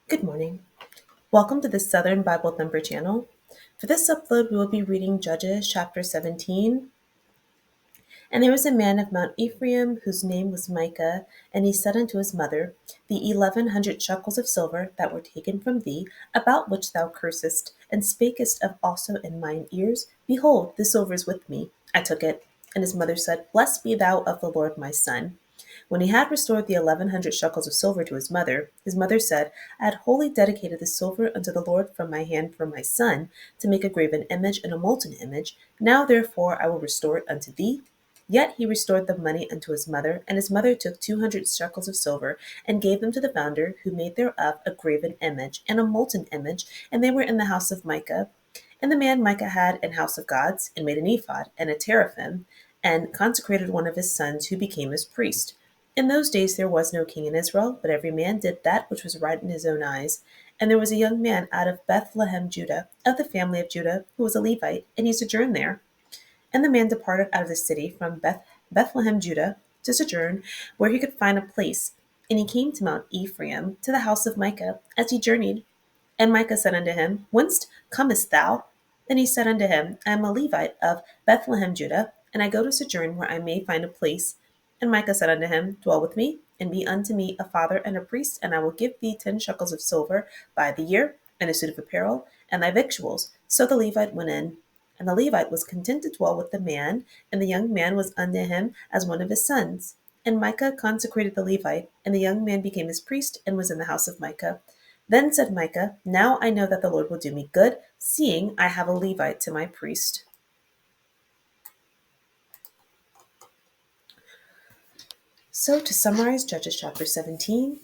Good morning. Welcome to the Southern Bible Thumper channel. For this upload, we will be reading Judges chapter 17. And there was a man of Mount Ephraim whose name was Micah, and he said unto his mother, The 1100 shekels of silver that were taken from thee, about which thou cursest, and spakest of also in mine ears, behold, the silver is with me. I took it. And his mother said, Blessed be thou of the Lord, my son. When he had restored the 1100 shekels of silver to his mother said, I had wholly dedicated the silver unto the Lord from my hand for my son, to make a graven image and a molten image. Now therefore I will restore it unto thee. Yet he restored the money unto his mother, and his mother took 200 shekels of silver, and gave them to the founder, who made thereof a graven image and a molten image, and they were in the house of Micah. And the man Micah had an house of gods, and made an ephod, and a teraphim, and consecrated one of his sons, who became his priest. In those days there was no king in Israel, but every man did that which was right in his own eyes. And there was a young man out of Bethlehem, Judah, of the family of Judah, who was a Levite, and he sojourned there. And the man departed out of the city from Bethlehem, Judah, to sojourn where he could find a place. And he came to Mount Ephraim, to the house of Micah, as he journeyed. And Micah said unto him, Whence comest thou? Then he said unto him, I am a Levite of Bethlehem, Judah, and I go to sojourn where I may find a place. And Micah said unto him, Dwell with me, and be unto me a father and a priest, and I will give thee 10 shekels of silver by the year, and a suit of apparel, and thy victuals. So the Levite went in. And the Levite was content to dwell with the man, and the young man was unto him as one of his sons. And Micah consecrated the Levite, and the young man became his priest, and was in the house of Micah. Then said Micah, Now I know that the Lord will do me good, seeing I have a Levite to my priest. So to summarize Judges chapter 17,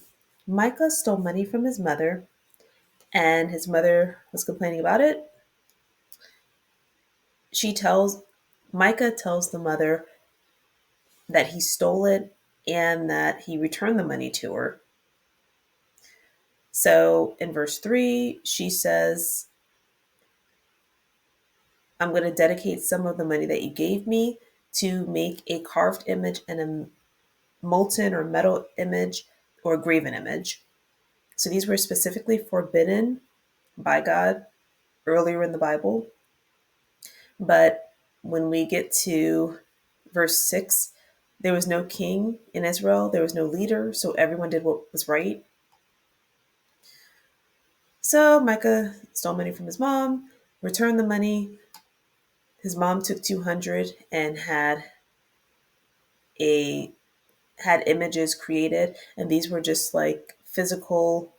Micah stole money from his mother, and his mother was complaining about it. Micah tells the mother that he stole it and that he returned the money to her. So in verse 3, she says, I'm going to dedicate some of the money that you gave me to make a carved image and a molten or metal image or a graven image. So these were specifically forbidden by God earlier in the Bible. But when we get to verse 6, there was no king in Israel, there was no leader, so everyone did what was right. So Micah stole money from his mom, returned the money. His mom took 200 and a had images created, and these were just like physical,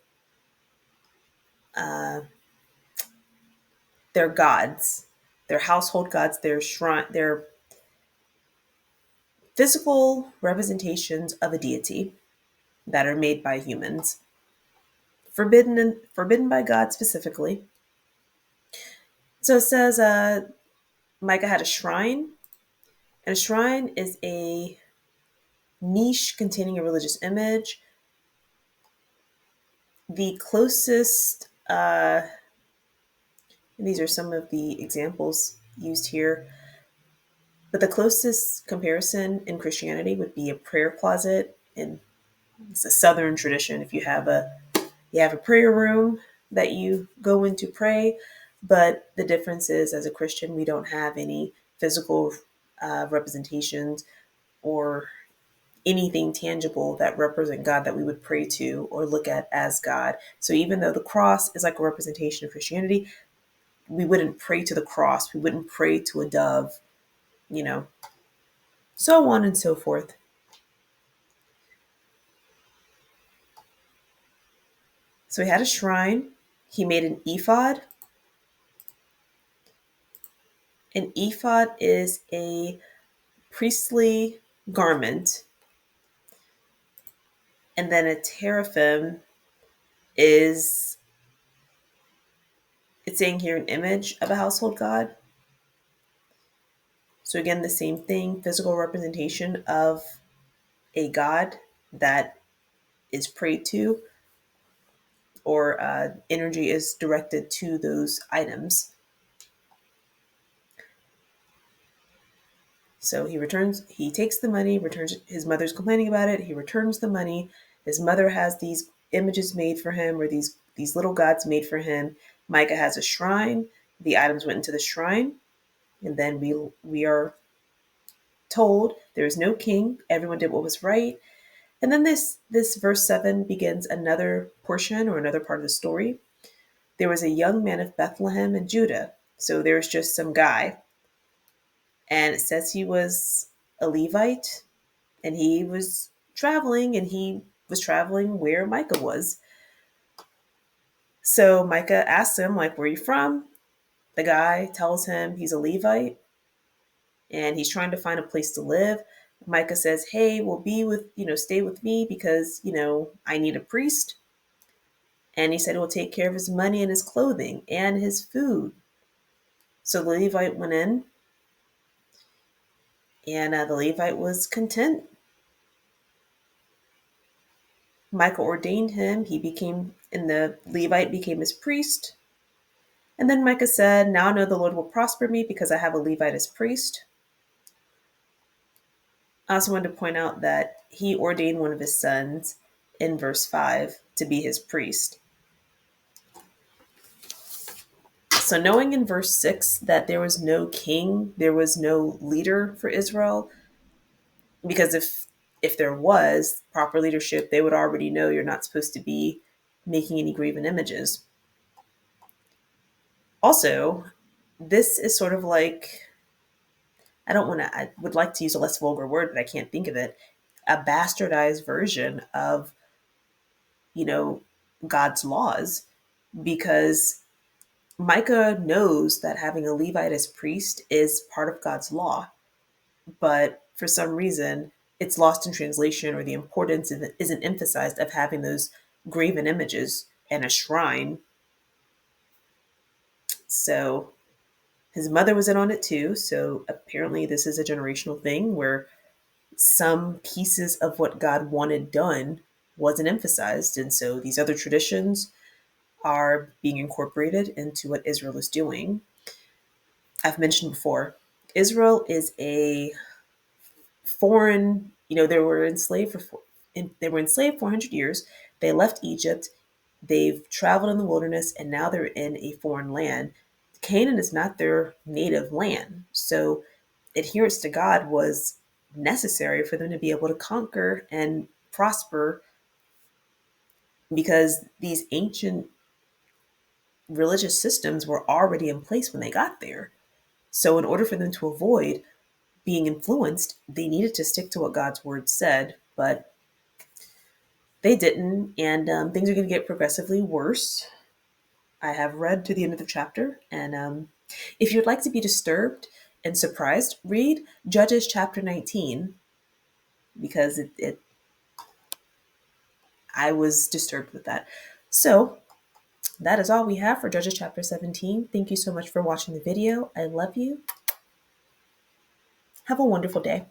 their gods, their household gods, their shrine, their physical representations of a deity that are made by humans, forbidden by God specifically. So it says Micah had a shrine, and a shrine is a niche containing a religious image. The closest, these are some of the examples used here, but the closest comparison in Christianity would be a prayer closet. And it's a Southern tradition. If you have a prayer room that you go in to pray, but the difference is, as a Christian, we don't have any physical representations or anything tangible that represent God that we would pray to or look at as God. So even though the cross is like a representation of Christianity, we wouldn't pray to the cross. We wouldn't pray to a dove, so on and so forth. So he had a shrine. He made an ephod. An ephod is a priestly garment. And then a teraphim is, it's saying here, an image of a household god. So again, the same thing, physical representation of a god that is prayed to, or energy is directed to those items. So he takes the money, returns, his mother's complaining about it, he returns the money. His mother has these images made for him, or these these little gods made for him. Micah has a shrine. The items went into the shrine, and then we are told there is no king. Everyone did what was right. And then this verse 7 begins another portion or another part of the story. There was a young man of Bethlehem in Judah. So there's just some guy, and it says he was a Levite, and he was traveling where Micah was. So Micah asks him, like, where are you from? The guy tells him he's a Levite and he's trying to find a place to live. Micah says, hey, well, stay with me because, I need a priest. And he said he'll take care of his money and his clothing and his food. So the Levite went in, and the Levite was content. Micah ordained him. And the Levite became his priest. And then Micah said, now I know the Lord will prosper me because I have a Levite as priest. I also wanted to point out that he ordained one of his sons in verse 5 to be his priest. So knowing in verse 6 that there was no king, there was no leader for Israel, because if there was proper leadership, they would already know you're not supposed to be making any graven images. Also, this is sort of like, I would like to use a less vulgar word, but I can't think of it, a bastardized version of, God's laws, because Micah knows that having a Levite as priest is part of God's law, but for some reason it's lost in translation, or the importance isn't emphasized of having those graven images and a shrine. So his mother was in on it too. So apparently this is a generational thing where some pieces of what God wanted done wasn't emphasized. And so these other traditions are being incorporated into what Israel is doing. I've mentioned before, Israel is a foreign, they were enslaved 400 years. They left Egypt. They've traveled in the wilderness, and now they're in a foreign land. Canaan is not their native land. So adherence to God was necessary for them to be able to conquer and prosper, because these ancient religious systems were already in place when they got there. So in order for them to avoid being influenced, they needed to stick to what God's word said, but they didn't, and things are going to get progressively worse. I have read to the end of the chapter, and if you'd like to be disturbed and surprised, read Judges chapter 19, because I was disturbed with that. So that is all we have for Judges chapter 17. Thank you so much for watching the video. I love you. Have a wonderful day.